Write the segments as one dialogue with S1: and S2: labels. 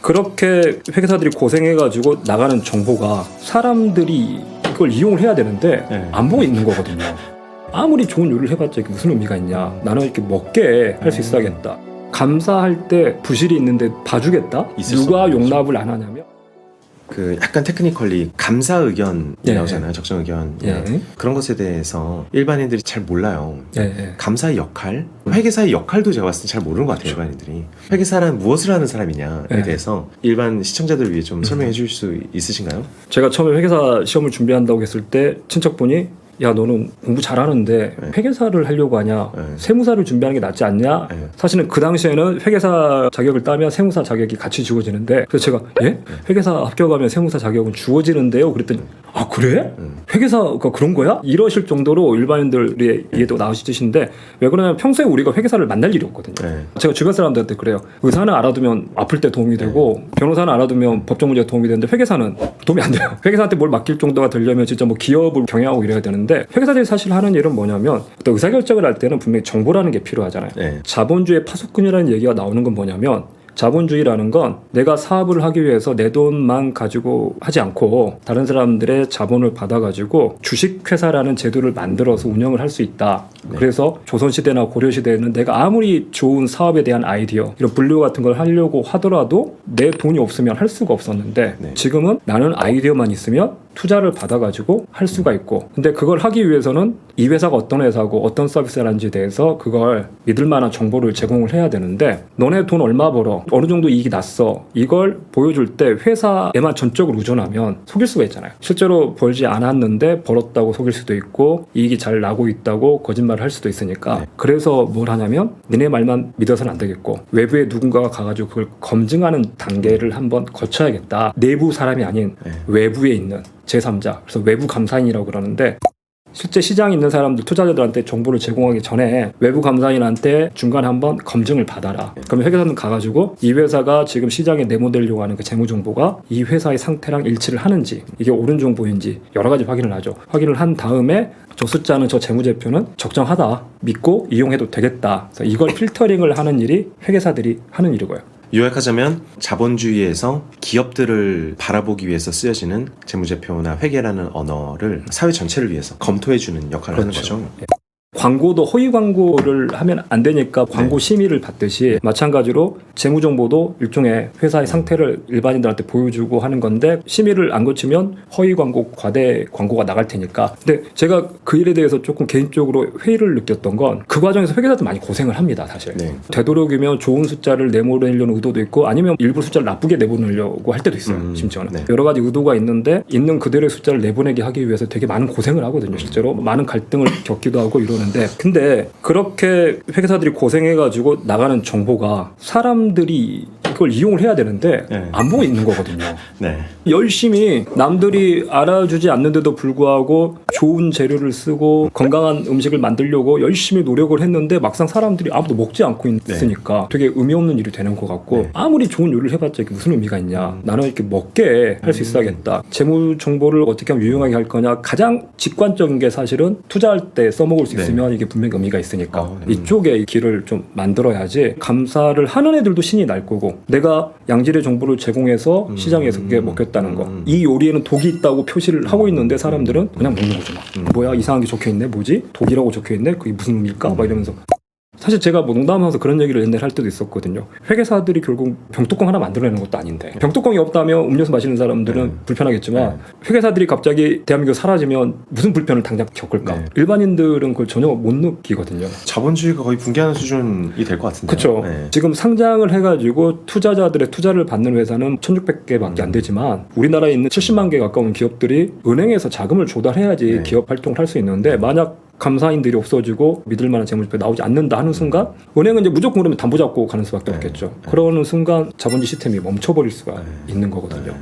S1: 그렇게 회계사들이 고생해가지고 나가는 정보가 사람들이 이걸 이용을 해야 되는데 안 보고 있는 거거든요. 아무리 좋은 요리를 해봤자 이게 무슨 의미가 있냐. 나는 이렇게 먹게 할 수 있어야겠다. 감사할 때 부실이 있는데 봐주겠다. 누가 용납을 안 하냐면
S2: 그 약간 테크니컬리 감사 의견
S1: 예.
S2: 나오잖아요. 적정 의견.
S1: 예.
S2: 그런 것에 대해서 일반인들이 잘 몰라요.
S1: 예.
S2: 감사의 역할, 회계사의 역할도 제가 봤을 때 잘 모르는 것 같아요. 일반인들이. 회계사란 무엇을 하는 사람이냐에
S1: 예.
S2: 대해서 일반 시청자들을 위해 좀 설명해 주실 수 있으신가요?
S1: 제가 처음에 회계사 시험을 준비한다고 했을 때 친척분이 야 너는 공부 잘하는데 회계사를 하려고 하냐 세무사를 준비하는 게 낫지 않냐. 사실은 그 당시에는 회계사 자격을 따면 세무사 자격이 같이 주어지는데 그래서 제가 회계사 합격하면 세무사 자격은 주어지는데요 그랬더니 아 그래? 회계사가 그런 거야? 이러실 정도로 일반인들의 이해도 나오시듯인데 왜 그러냐면 평소에 우리가 회계사를 만날 일이 없거든요. 제가 주변 사람들한테 그래요. 의사는 알아두면 아플 때 도움이 되고 변호사는 알아두면 법적 문제에 도움이 되는데 회계사는 도움이 안 돼요. 회계사한테 뭘 맡길 정도가 되려면 진짜 뭐 기업을 경영하고 이래야 되는데 회계사들이 사실 하는 일은 뭐냐면 또 의사결정을 할 때는 분명히 정보라는 게 필요하잖아요. 자본주의 파수꾼이라는 얘기가 나오는 건 뭐냐면 자본주의라는 건 내가 사업을 하기 위해서 내 돈만 가지고 하지 않고 다른 사람들의 자본을 받아가지고 주식회사라는 제도를 만들어서 운영을 할 수 있다. 그래서 조선시대나 고려시대에는 내가 아무리 좋은 사업에 대한 아이디어 이런 분류 같은 걸 하려고 하더라도 내 돈이 없으면 할 수가 없었는데 지금은 나는 아이디어만 있으면 투자를 받아가지고 할 수가 있고 근데 그걸 하기 위해서는 이 회사가 어떤 회사고 어떤 서비스를 하는지에 대해서 그걸 믿을 만한 정보를 제공을 해야 되는데 너네 돈 얼마 벌어 어느 정도 이익이 났어 이걸 보여줄 때 회사에만 전적으로 의존하면 속일 수가 있잖아요. 실제로 벌지 않았는데 벌었다고 속일 수도 있고 이익이 잘 나고 있다고 거짓말을 할 수도 있으니까 그래서 뭘 하냐면 니네 말만 믿어서는 안 되겠고 외부에 누군가가 가가지고 그걸 검증하는 단계를 한번 거쳐야겠다. 내부 사람이 아닌 외부에 있는 제3자 그래서 외부 감사인이라고 그러는데 실제 시장에 있는 사람들 투자자들한테 정보를 제공하기 전에 외부 감사인한테 중간에 한번 검증을 받아라. 그러면 회계사는 가가지고 이 회사가 지금 시장에 내모되려고 하는 그 재무 정보가 이 회사의 상태랑 일치를 하는지 이게 옳은 정보인지 여러 가지 확인을 하죠. 확인을 한 다음에 저 숫자는 저 재무제표는 적정하다 믿고 이용해도 되겠다. 그래서 이걸 필터링을 하는 일이 회계사들이 하는 일이고요.
S2: 요약하자면 자본주의에서 기업들을 바라보기 위해서 쓰여지는 재무제표나 회계라는 언어를 사회 전체를 위해서 검토해주는 역할을 하는 거죠.
S1: 광고도 허위 광고를 하면 안 되니까 광고 심의를 받듯이 마찬가지로 재무 정보도 일종의 회사의 상태를 일반인들한테 보여주고 하는 건데 심의를 안 거치면 허위 광고, 과대 광고가 나갈 테니까. 근데 제가 그 일에 대해서 조금 개인적으로 회의를 느꼈던 건 그 과정에서 회계사들 많이 고생을 합니다, 사실. 되도록이면 좋은 숫자를 내보내려는 의도도 있고 아니면 일부 숫자를 나쁘게 내보내려고 할 때도 있어요. 심지어는. 여러 가지 의도가 있는데 있는 그대로의 숫자를 내보내게 하기 위해서 되게 많은 고생을 하거든요, 실제로. 많은 갈등을 겪기도 하고 이러는 근데 그렇게 회계사들이 고생해가지고 나가는 정보가 사람들이 이걸 이용을 해야 되는데 안 보고 있는 거거든요. 열심히 남들이 알아주지 않는데도 불구하고 좋은 재료를 쓰고 건강한 음식을 만들려고 열심히 노력을 했는데 막상 사람들이 아무도 먹지 않고 있으니까 되게 의미 없는 일이 되는 것 같고 아무리 좋은 요리를 해봤자 이게 무슨 의미가 있냐. 나는 이렇게 먹게 할 수 있어야겠다. 재무 정보를 어떻게 하면 유용하게 할 거냐. 가장 직관적인 게 사실은 투자할 때 써먹을 수 있으면 이게 분명히 의미가 있으니까 이쪽에 길을 좀 만들어야지. 감사를 하는 애들도 신이 날 거고 내가 양질의 정보를 제공해서 시장에서 그게 먹혔다는 거. 이 요리에는 독이 있다고 표시를 하고 있는데 사람들은 그냥 먹는 거죠. 뭐야 이상한 게 적혀있네 뭐지? 독이라고 적혀있네? 그게 무슨 의미일까? 막 이러면서 사실 제가 뭐 농담하면서 그런 얘기를 옛날에 할 때도 있었거든요. 회계사들이 결국 병뚜껑 하나 만들어내는 것도 아닌데 병뚜껑이 없다면 음료수 마시는 사람들은 불편하겠지만 회계사들이 갑자기 대한민국 사라지면 무슨 불편을 당장 겪을까? 일반인들은 그걸 전혀 못 느끼거든요.
S2: 자본주의가 거의 붕괴하는 수준이 될 것 같은데요.
S1: 그렇죠. 지금 상장을 해가지고 투자자들의 투자를 받는 회사는 1,600개밖에 안 되지만 우리나라에 있는 70만 개 가까운 기업들이 은행에서 자금을 조달해야지 기업 활동을 할 수 있는데 만약 감사인들이 없어지고 믿을 만한 재무제표가 나오지 않는다 하는 순간 은행은 이제 무조건 그러면 담보 잡고 가는 수밖에 없겠죠. 그러는 순간 자본주의 시스템이 멈춰버릴 수가 있는 거거든요.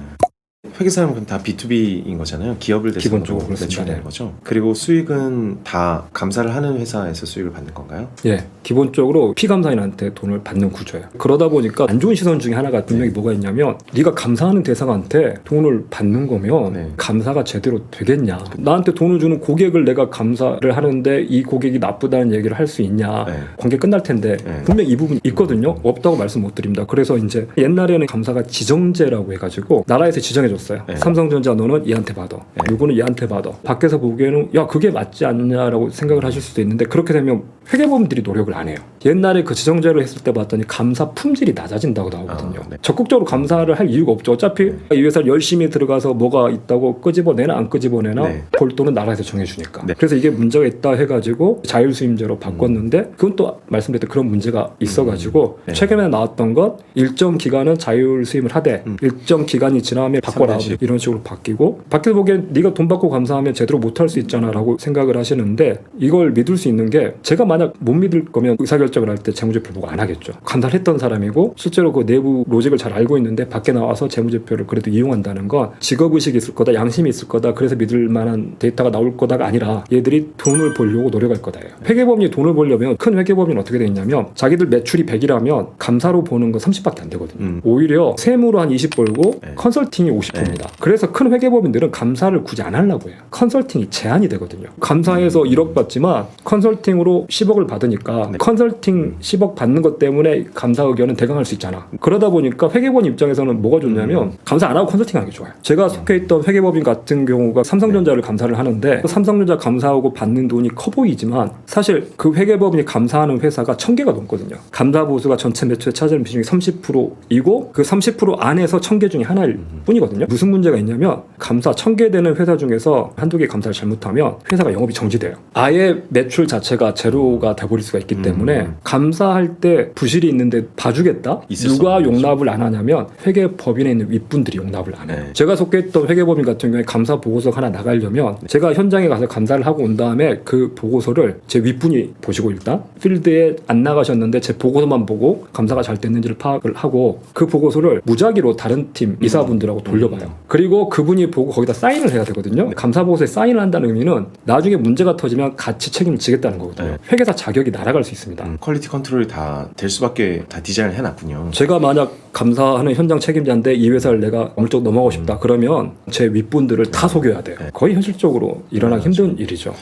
S2: 회계사는 그럼 다 B2B인 거잖아요. 기업을
S1: 기본적으로
S2: 대상으로
S1: 그렇습니다.
S2: 매출하는 거죠. 그리고 수익은 다 감사를 하는 회사에서 수익을 받는 건가요?
S1: 예, 기본적으로 피감사인한테 돈을 받는 구조예요. 그러다 보니까 안 좋은 시선 중에 하나가 분명히 뭐가 있냐면 네가 감사하는 대상한테 돈을 받는 거면
S2: 네.
S1: 감사가 제대로 되겠냐. 나한테 돈을 주는 고객을 내가 감사를 하는데 이 고객이 나쁘다는 얘기를 할 수 있냐.
S2: 네.
S1: 관계 끝날 텐데
S2: 네.
S1: 분명히 이 부분이 있거든요. 없다고 말씀 못 드립니다. 그래서 이제 옛날에는 감사가 지정제라고 해가지고 나라에서 지정해줬어요.
S2: 네.
S1: 삼성전자 너는 얘한테 받아.
S2: 네.
S1: 누구는 얘한테 받아. 밖에서 보기에는 야 그게 맞지 않냐라고 생각을 하실 수도 있는데 그렇게 되면 회계법인들이 노력을 안 해요. 옛날에 그 지정제를 했을 때 봤더니 감사 품질이 낮아진다고 나오거든요.
S2: 네.
S1: 적극적으로 감사를 할 이유가 없죠. 어차피 이 회사를 열심히 들어가서 뭐가 있다고 끄집어내나 안 끄집어내나
S2: 네.
S1: 볼돈은 나라에서 정해주니까.
S2: 네.
S1: 그래서 이게 문제가 있다 해가지고 자율수임제로 바꿨는데 그건 또 말씀드렸던 그런 문제가 있어가지고
S2: 네.
S1: 최근에 나왔던 것 일정 기간은 자율수임을 하되 일정 기간이 지나면 바꿔라
S2: 3년씩.
S1: 이런 식으로 바뀌고 밖에서 보기엔 네가 돈 받고 감사하면 제대로 못할 수 있잖아 라고 생각을 하시는데 이걸 믿을 수 있는 게 제가 만약 못 믿을 거면 의사결정을 할 때 재무제표 보고 안 하겠죠. 감사했던 사람이고 실제로 그 내부 로직을 잘 알고 있는데 밖에 나와서 재무제표를 그래도 이용한다는 건 직업의식이 있을 거다, 양심이 있을 거다, 그래서 믿을 만한 데이터가 나올 거다가 아니라 얘들이 돈을 벌려고 노력할 거다예요. 회계법인이 돈을 벌려면 큰 회계법인은 어떻게 돼 있냐면 자기들 매출이 100이라면 감사로 보는 건 30밖에 안 되거든요. 오히려 세무로 한 20 벌고
S2: 네.
S1: 컨설팅이 50%입니다. 그래서 큰 회계법인들은 감사를 굳이 안 하려고 해요. 컨설팅이 제한이 되거든요. 감사해서 1억 받지만 컨설팅으로 10억을 받으니까
S2: 네.
S1: 컨설팅 10억 받는 것 때문에 감사 의견은 대강할 수 있잖아. 그러다 보니까 회계법인 입장에서는 뭐가 좋냐면 감사 안 하고 컨설팅하는 게 좋아요. 제가 속해 있던 회계법인 같은 경우가 삼성전자를 감사를 하는데 삼성전자 감사하고 받는 돈이 커 보이지만 사실 그 회계법인이 감사하는 회사가 1000개가 넘거든요. 감사 보수가 전체 매출에 차지하는 비중이 30%이고 그 30% 안에서 1000개 중에 하나일 뿐이거든요. 무슨 문제가 있냐면 감사 1000개 되는 회사 중에서 한두 개 감사를 잘못하면 회사가 영업이 정지돼요. 아예 매출 자체가 제로가 돼버릴 수가 있기 때문에 감사할 때 부실이 있는데 봐주겠다?
S2: 있을 수
S1: 누가
S2: 없는 거죠.
S1: 용납을 안 하냐면 회계법인에 있는 윗분들이 용납을 안 해요.
S2: 네.
S1: 제가 속해 있던 회계법인 같은 경우에 감사 보고서가 하나 나가려면 제가 현장에 가서 감사를 하고 온 다음에 그 보고서를 제 윗분이 보시고 일단 필드에 안 나가셨는데 제 보고서만 보고 감사가 잘 됐는지를 파악을 하고 그 보고서를 무작위로 다른 팀 이사분들하고 돌려봐요. 그리고 그분이 보고 거기다 사인을 해야 되거든요. 감사 보고서에 사인을 한다는 의미는 나중에 문제가 터지면 같이 책임을 지겠다는 거거든요.
S2: 네.
S1: 회계사 자격이 날아갈 수 있습니다.
S2: 퀄리티 컨트롤이 다 될 수밖에 다 디자인을 해놨군요.
S1: 제가 만약 감사하는 현장 책임자인데 이 회사를 내가 어물쩍 넘어가고 싶다 그러면 제 윗분들을 다 속여야 돼요. 거의 현실적으로 일어나기 힘든 일이죠.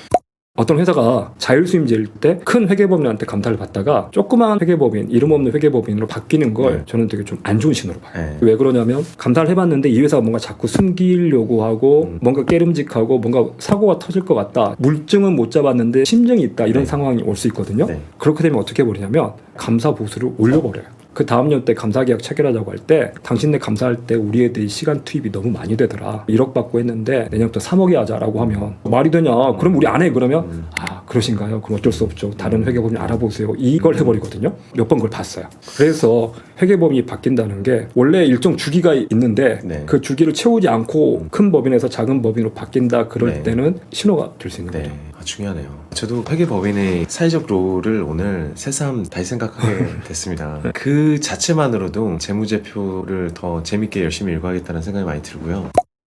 S1: 어떤 회사가 자율수임제일 때 큰 회계법인한테 감사를 받다가 조그마한 회계법인, 이름 없는 회계법인으로 바뀌는 걸 저는 되게 좀 안 좋은 신호로 봐요.
S2: 네.
S1: 왜 그러냐면 감사를 해봤는데 이 회사가 뭔가 자꾸 숨기려고 하고 뭔가 깨름직하고 뭔가 사고가 터질 것 같다. 물증은 못 잡았는데 심증이 있다. 이런 상황이 올 수 있거든요.
S2: 네.
S1: 그렇게 되면 어떻게 해버리냐면 감사 보수를 올려버려요. 그 다음 년 때 감사계약 체결하자고 할 때 당신네 감사할 때 우리 애들이 시간 투입이 너무 많이 되더라. 1억 받고 했는데 내년부터 3억에 하자라고 하면 말이 되냐? 그럼 우리 안 해. 그러면 아 그러신가요? 그럼 어쩔 수 없죠. 다른 회계법인 알아보세요. 이걸 해버리거든요. 몇 번 그걸 봤어요. 그래서 회계법인이 바뀐다는 게 원래 일정 주기가 있는데
S2: 네.
S1: 그 주기를 채우지 않고 큰 법인에서 작은 법인으로 바뀐다 그럴
S2: 네.
S1: 때는 신호가 될 수 있는
S2: 네,
S1: 거죠.
S2: 중요하네요. 저도 회계법인의 사회적 롤을 오늘 새삼 다시 생각하게 됐습니다. 그 자체만으로도 재무제표를 더 재밌게 열심히 읽어야겠다는 생각이 많이 들고요.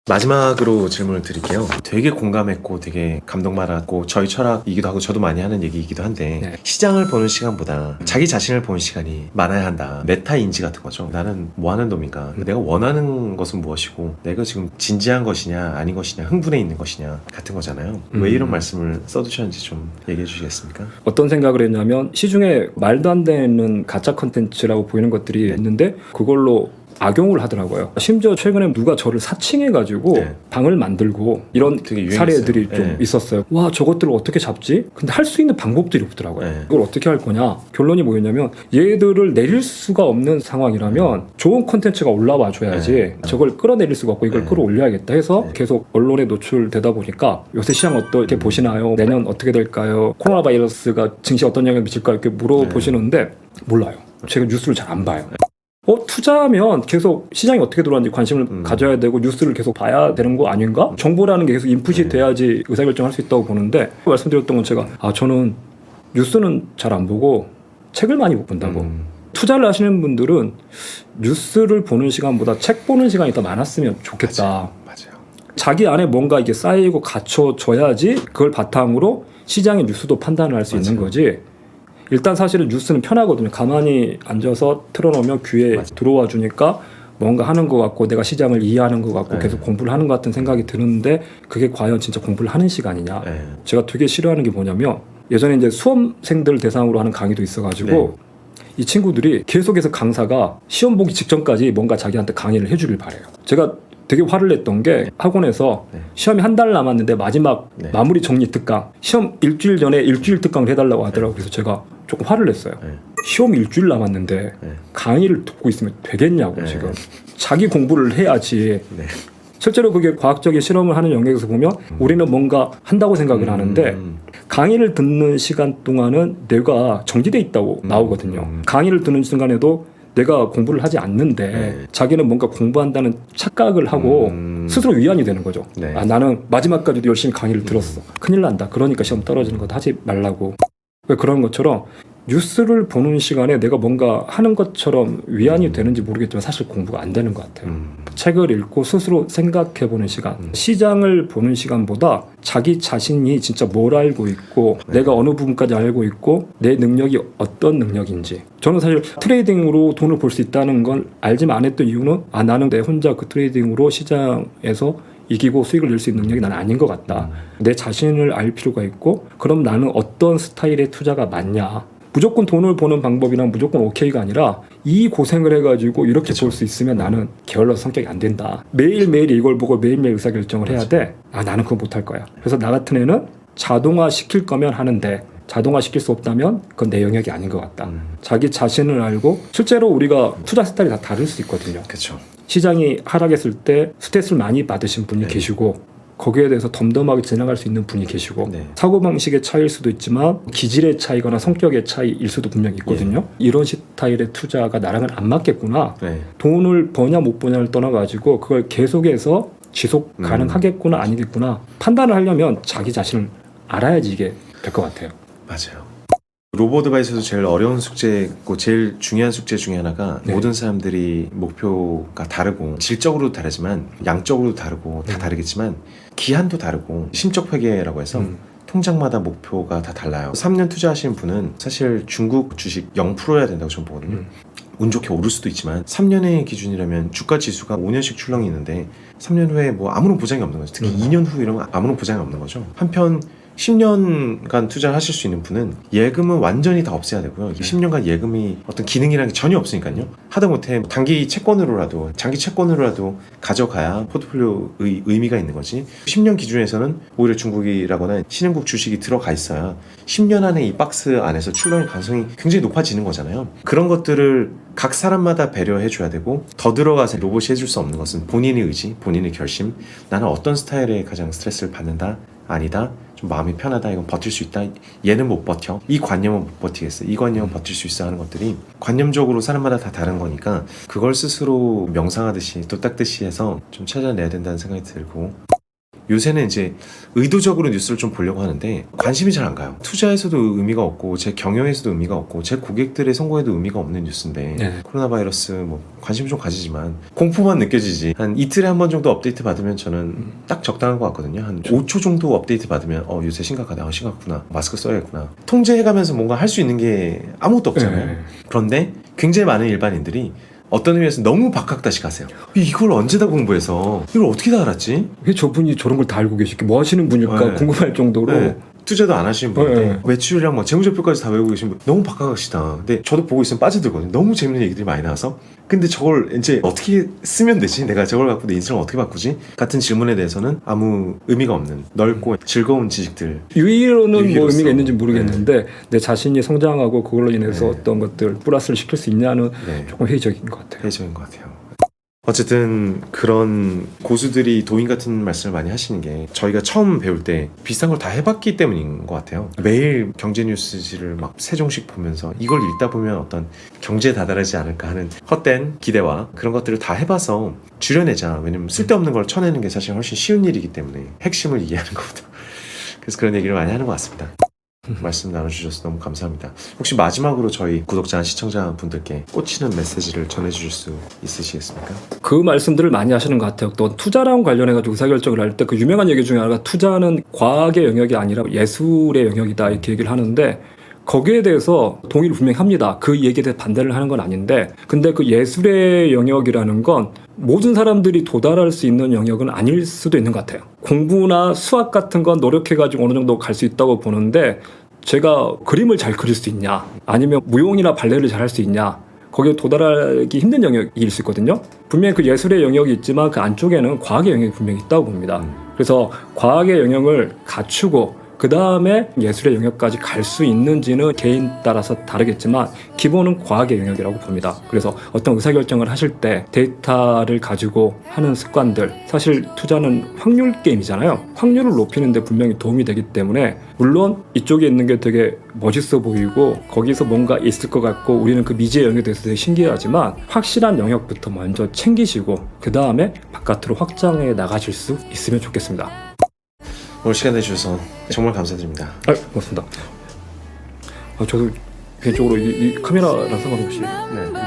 S2: 마지막으로 질문을 드릴게요. 되게 공감했고 되게 감동받았고 저희 철학이기도 하고 저도 많이 하는 얘기이기도 한데
S1: 네.
S2: 시장을 보는 시간보다 자기 자신을 보는 시간이 많아야 한다. 메타 인지 같은 거죠. 나는 뭐 하는 놈인가? 내가 원하는 것은 무엇이고 내가 지금 진지한 것이냐 아닌 것이냐 흥분해 있는 것이냐 같은 거잖아요. 왜 이런 말씀을 써두셨는지 좀 얘기해 주시겠습니까?
S1: 어떤 생각을 했냐면 시중에 말도 안 되는 가짜 컨텐츠라고 보이는 것들이 있는데 그걸로 악용을 하더라고요. 심지어 최근에 누가 저를 사칭해가지고
S2: 네.
S1: 방을 만들고 이런
S2: 되게 유행했어요.
S1: 사례들이 좀
S2: 네.
S1: 있었어요. 와 저것들을 어떻게 잡지? 근데 할 수 있는 방법들이 없더라고요.
S2: 네.
S1: 이걸 어떻게 할 거냐? 결론이 뭐였냐면 얘들을 내릴 수가 없는 상황이라면 좋은 콘텐츠가 올라와 줘야지
S2: 네.
S1: 저걸 끌어내릴 수가 없고 이걸
S2: 네.
S1: 끌어올려야겠다 해서
S2: 네.
S1: 계속 언론에 노출되다 보니까 요새 시장 어떻게 보시나요? 내년 어떻게 될까요? 코로나 바이러스가 증시에 어떤 영향을 미칠까 이렇게 물어보시는데 몰라요. 제가 뉴스를 잘 안 봐요. 투자하면 계속 시장이 어떻게 돌아가는지 관심을 가져야 되고 뉴스를 계속 봐야 되는 거 아닌가? 정보라는 게 계속 인풋이 돼야지 의사결정할 수 있다고 보는데 말씀드렸던 건 제가 저는 뉴스는 잘 안 보고 책을 많이 못 본다고 투자를 하시는 분들은 뉴스를 보는 시간보다 책 보는 시간이 더 많았으면 좋겠다.
S2: 맞아요.
S1: 자기 안에 뭔가 이게 쌓이고 갖춰져야지 그걸 바탕으로 시장의 뉴스도 판단을 할 수 있는 거지. 일단 사실은 뉴스는 편하거든요. 가만히 앉아서 틀어놓으면 귀에 들어와 주니까 뭔가 하는 것 같고 내가 시장을 이해하는 것 같고 계속 공부를 하는 것 같은 생각이 드는데 그게 과연 진짜 공부를 하는 시간이냐. 제가 되게 싫어하는 게 뭐냐면 예전에 이제 수험생들 대상으로 하는 강의도 있어가지고 이 친구들이 계속해서 강사가 시험 보기 직전까지 뭔가 자기한테 강의를 해주길 바래요. 제가 되게 화를 냈던 게 학원에서 시험이 한 달 남았는데 마지막 마무리 정리 특강 시험 일주일 전에 일주일 특강을 해달라고 하더라고요. 그래서 제가 조금 화를 냈어요. 시험 일주일 남았는데 강의를 듣고 있으면 되겠냐고. 지금 자기 공부를 해야지. 실제로 그게 과학적인 실험을 하는 영역에서 보면 우리는 뭔가 한다고 생각을 하는데 강의를 듣는 시간 동안은 뇌가 정지돼 있다고 나오거든요. 강의를 듣는 순간에도 내가 공부를 하지 않는데 자기는 뭔가 공부한다는 착각을 하고 스스로 위안이 되는 거죠. 아, 나는 마지막까지도 열심히 강의를 들었어. 큰일 난다. 그러니까 시험 떨어지는 거 하지 말라고. 그런 것처럼 뉴스를 보는 시간에 내가 뭔가 하는 것처럼 위안이 되는지 모르겠지만 사실 공부가 안 되는 것 같아요. 책을 읽고 스스로 생각해보는 시간, 시장을 보는 시간보다 자기 자신이 진짜 뭘 알고 있고 내가 어느 부분까지 알고 있고 내 능력이 어떤 능력인지. 저는 사실 트레이딩으로 돈을 벌 수 있다는 걸 알지만 안 했던 이유는 나는 내 혼자 그 트레이딩으로 시장에서 이기고 수익을 낼 수 있는 능력이 난 아닌 것 같다. 내 자신을 알 필요가 있고 그럼 나는 어떤 스타일의 투자가 맞냐. 무조건 돈을 버는 방법이랑 무조건 오케이가 아니라 이 고생을 해가지고 이렇게 볼 수 있으면 나는 게을러서 성격이 안 된다. 매일매일 이걸 보고 매일매일 의사결정을 해야 돼. 나는 그거 못할 거야. 그래서 나 같은 애는 자동화 시킬 거면 하는데 자동화 시킬 수 없다면 그건 내 영역이 아닌 것 같다. 자기 자신을 알고 실제로 우리가 투자 스타일이 다 다를 수 있거든요.
S2: 그렇죠.
S1: 시장이 하락했을 때 스트레스를 많이 받으신 분이 계시고 거기에 대해서 덤덤하게 지나갈 수 있는 분이 계시고 사고방식의 차이일 수도 있지만 기질의 차이거나 성격의 차이일 수도 분명히 있거든요. 이런 스타일의 투자가 나랑은 안 맞겠구나. 돈을 버냐 못 버냐를 떠나가지고 그걸 계속해서 지속 가능하겠구나 아니겠구나 판단을 하려면 자기 자신을 알아야지 이게 될 것 같아요.
S2: 맞아요. 로보어드바이스에서 제일 어려운 숙제고 제일 중요한 숙제 중에 하나가 모든 사람들이 목표가 다르고 질적으로도 다르지만 양적으로도 다르고 다 다르겠지만 기한도 다르고 심적 회계라고 해서 통장마다 목표가 다 달라요. 3년 투자하시는 분은 사실 중국 주식 0%여야 된다고 저는 보거든요. 운 좋게 오를 수도 있지만 3년의 기준이라면 주가 지수가 5년씩 출렁이 있는데 3년 후에 뭐 아무런 보장이 없는 거죠. 특히 2년 후 이런 건 아무런 보장이 없는 거죠. 한편 10년간 투자를 하실 수 있는 분은 예금은 완전히 다 없애야 되고요. 10년간 예금이 어떤 기능이라는 게 전혀 없으니까요. 하다못해 단기 채권으로라도 장기 채권으로라도 가져가야 포트폴리오의 의미가 있는 거지. 10년 기준에서는 오히려 중국이라거나 신흥국 주식이 들어가 있어야 10년 안에 이 박스 안에서 출렁일 가능성이 굉장히 높아지는 거잖아요. 그런 것들을 각 사람마다 배려해 줘야 되고 더 들어가서 로봇이 해줄 수 없는 것은 본인의 의지, 본인의 결심. 나는 어떤 스타일에 가장 스트레스를 받는다? 아니다. 좀 마음이 편하다. 이건 버틸 수 있다. 얘는 못 버텨. 이 관념은 못 버티겠어. 이 관념은 버틸 수 있어 하는 것들이 관념적으로 사람마다 다 다른 거니까 그걸 스스로 명상하듯이 또 닦듯이 해서 좀 찾아내야 된다는 생각이 들고 요새는 이제 의도적으로 뉴스를 좀 보려고 하는데 관심이 잘 안 가요. 투자에서도 의미가 없고 제 경영에서도 의미가 없고 제 고객들의 성공에도 의미가 없는 뉴스인데 코로나 바이러스 뭐 관심 좀 가지지만 공포만 느껴지지. 한 이틀에 한 번 정도 업데이트 받으면 저는 딱 적당한 것 같거든요. 한 5초 정도 업데이트 받으면 요새 심각하다. 심각하구나. 마스크 써야겠구나. 통제해가면서 뭔가 할 수 있는 게 아무것도 없잖아요. 그런데 굉장히 많은 일반인들이 어떤 의미에서 너무 박학다식하세요. 이걸 언제 다 공부해서 이걸 어떻게 다 알았지?
S1: 왜 저분이 저런 걸 다 알고 계시게 뭐 하시는 분일까 궁금할 정도로
S2: 투자도 안 하시는 분인데 매출이랑 뭐 재무제표까지 다 외우고 계신 분 너무 박학하시다. 근데 저도 보고 있으면 빠져들거든요. 너무 재밌는 얘기들이 많이 나와서 근데 저걸 이제 어떻게 쓰면 되지? 내가 저걸 갖고 내 인생을 어떻게 바꾸지? 같은 질문에 대해서는 아무 의미가 없는 넓고 즐거운 지식들
S1: 유의로는 뭐 의미가 있는지 모르겠는데 내 자신이 성장하고 그걸로 인해서 어떤 것들 플러스를 시킬 수 있냐는 조금 회의적인 것 같아요.
S2: 회의적인 것 같아요. 어쨌든 그런 고수들이 도인 같은 말씀을 많이 하시는 게 저희가 처음 배울 때 비슷한 걸 다 해봤기 때문인 것 같아요. 매일 경제 뉴스지를 막 세 종씩 보면서 이걸 읽다 보면 어떤 경제에 다다르지 않을까 하는 헛된 기대와 그런 것들을 다 해봐서 줄여내자. 왜냐면 쓸데없는 걸 쳐내는 게 사실 훨씬 쉬운 일이기 때문에 핵심을 이해하는 것보다. 그래서 그런 얘기를 많이 하는 것 같습니다. 말씀 나눠주셔서 너무 감사합니다. 혹시 마지막으로 저희 구독자나 시청자분들께 꽂히는 메시지를 전해주실 수 있으시겠습니까?
S1: 그 말씀들을 많이 하시는 것 같아요. 또 투자랑 관련해가지고 의사결정을 할 때 그 유명한 얘기 중에 하나가 투자는 과학의 영역이 아니라 예술의 영역이다 이렇게 얘기를 하는데 거기에 대해서 동의를 분명히 합니다. 그 얘기에 대해 반대를 하는 건 아닌데 근데 그 예술의 영역이라는 건 모든 사람들이 도달할 수 있는 영역은 아닐 수도 있는 것 같아요. 공부나 수학 같은 건 노력해가지고 어느 정도 갈 수 있다고 보는데 제가 그림을 잘 그릴 수 있냐 아니면 무용이나 발레를 잘 할 수 있냐 거기에 도달하기 힘든 영역일 수 있거든요. 분명히 그 예술의 영역이 있지만 그 안쪽에는 과학의 영역이 분명히 있다고 봅니다. 그래서 과학의 영역을 갖추고 그 다음에 예술의 영역까지 갈 수 있는지는 개인 따라서 다르겠지만 기본은 과학의 영역이라고 봅니다. 그래서 어떤 의사결정을 하실 때 데이터를 가지고 하는 습관들 사실 투자는 확률 게임이잖아요. 확률을 높이는 데 분명히 도움이 되기 때문에 물론 이쪽에 있는 게 되게 멋있어 보이고 거기서 뭔가 있을 것 같고 우리는 그 미지의 영역에 대해서 되게 신기하지만 확실한 영역부터 먼저 챙기시고 그 다음에 바깥으로 확장해 나가실 수 있으면 좋겠습니다.
S2: 오늘 시간 내주셔서 정말 감사드립니다.
S1: 고맙습니다. 저도 개인적으로 이 카메라랑 상관없이
S2: 네.
S1: 너무